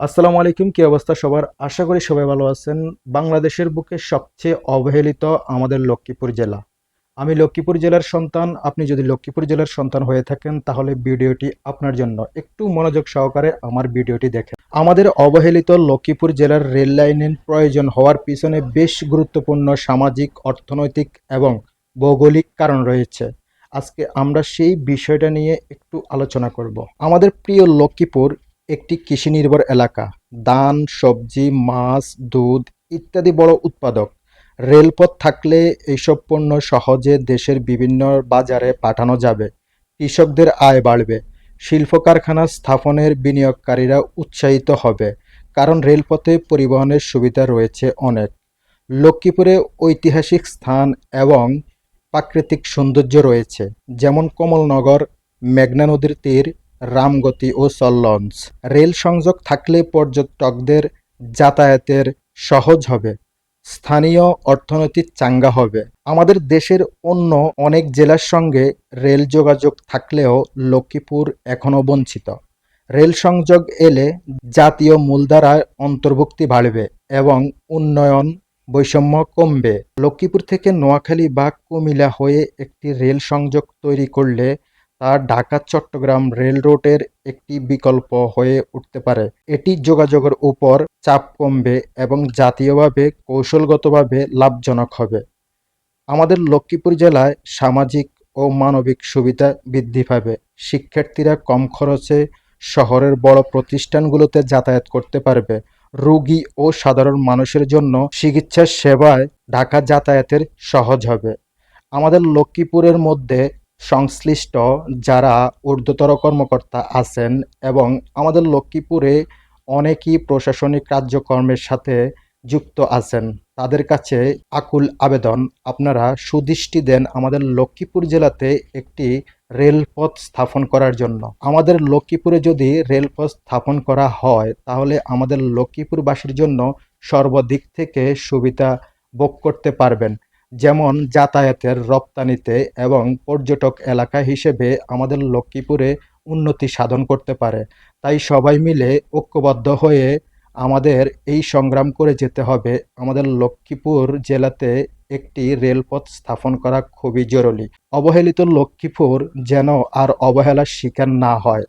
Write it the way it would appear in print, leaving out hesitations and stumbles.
আসসালামু আলাইকুম। কি অবস্থা সবার? আশা করি সবাই ভালো আছেন। বাংলাদেশের বুকে সবচেয়ে অবহেলিত আমাদের লক্ষ্মীপুর জেলা। আমি লক্ষ্মীপুর জেলার সন্তান। আপনি যদি লক্ষ্মীপুর জেলার সন্তান হয়ে থাকেন তাহলে ভিডিওটি আপনার জন্য। একটু মনোযোগ সহকারে আমার ভিডিওটি দেখেন। আমাদের অবহেলিত লক্ষ্মীপুর জেলার রেল লাইনের প্রয়োজন হওয়ার পিছনে বেশ গুরুত্বপূর্ণ সামাজিক, অর্থনৈতিক এবং ভৌগোলিক কারণ রয়েছে। আজকে আমরা সেই বিষয়টা নিয়ে একটু আলোচনা করব। আমাদের প্রিয় লক্ষ্মীপুর একটি কৃষি নির্ভর এলাকা। ধান, সবজি, মাছ, দুধ ইত্যাদি বড় উৎপাদক। রেলপথ থাকলে এইসব পণ্য সহজে দেশের বিভিন্ন বাজারে পাঠানো যাবে। কৃষকদের আয় বাড়বে। শিল্প কারখানা স্থাপনের বিনিয়োগকারীরা উৎসাহিত হবে, কারণ রেলপথে পরিবহনের সুবিধা রয়েছে অনেক। লক্ষ্মীপুরে ঐতিহাসিক স্থান এবং প্রাকৃতিক সৌন্দর্য রয়েছে, যেমন কমলনগর, মেঘনা নদীর তীর, রামগতি ও সল্লঞ্চ। রেল সংযোগ থাকলে পর্যটকদের যাতায়াতের সহজ হবে, স্থানীয় অর্থনীতি চাঙ্গা হবে। আমাদের দেশের অন্য অনেক জেলার সঙ্গে রেল যোগাযোগ থাকলেও লক্ষ্মীপুর এখনও বঞ্চিত। রেল সংযোগ এলে জাতীয় মূলধারায় অন্তর্ভুক্তি বাড়বে এবং উন্নয়ন বৈষম্য কমবে। লক্ষ্মীপুর থেকে নোয়াখালী বা কুমিল্লা হয়ে একটি রেল সংযোগ তৈরি করলে তা ঢাকা-চট্টগ্রাম রেল রুটের একটি বিকল্প হয়ে উঠতে পারে। এটি যোগাযোগের উপর চাপ কমবে এবং জাতীয়ভাবে কৌশলগতভাবে লাভজনক হবে। আমাদের লক্ষ্মীপুর জেলায় সামাজিক ও মানবিক সুবিধা বৃদ্ধি পাবে। শিক্ষার্থীরা কম খরচে শহরের বড় প্রতিষ্ঠানগুলোতে যাতায়াত করতে পারবে। রোগী ও সাধারণ মানুষের জন্য চিকিৎসা সেবায় ঢাকা যাতায়াতের সহজ হবে। আমাদের লক্ষ্মীপুরের মধ্যে সংশ্লিষ্ট যারা ঊর্ধ্বতর কর্মকর্তা আছেন এবং আমাদের লক্ষ্মীপুরে অনেকেই প্রশাসনিক কার্যক্রমের সাথে যুক্ত আছেন, তাদের কাছে আকুল আবেদন আপনারা সুদৃষ্টি দেন আমাদের লক্ষ্মীপুর জেলাতে একটি রেলপথ স্থাপন করার জন্য। আমাদের লক্ষ্মীপুরে যদি রেলপথ স্থাপন করা হয় তাহলে আমাদের লক্ষ্মীপুরবাসীর জন্য সর্বদিক থেকে সুবিধা ভোগ করতে পারবেন। যেমন যাতায়াতের, রপ্তানিতে এবং পর্যটক এলাকা হিসেবে আমাদের লক্ষ্মীপুরে উন্নতি সাধন করতে পারে। তাই সবাই মিলে ঐক্যবদ্ধ হয়ে আমাদের এই সংগ্রাম করে যেতে হবে। আমাদের লক্ষ্মীপুর জেলাতে একটি রেলপথ স্থাপন করা খুবই জরুরি। অবহেলিত লক্ষ্মীপুর যেন আর অবহেলার শিকার না হয়।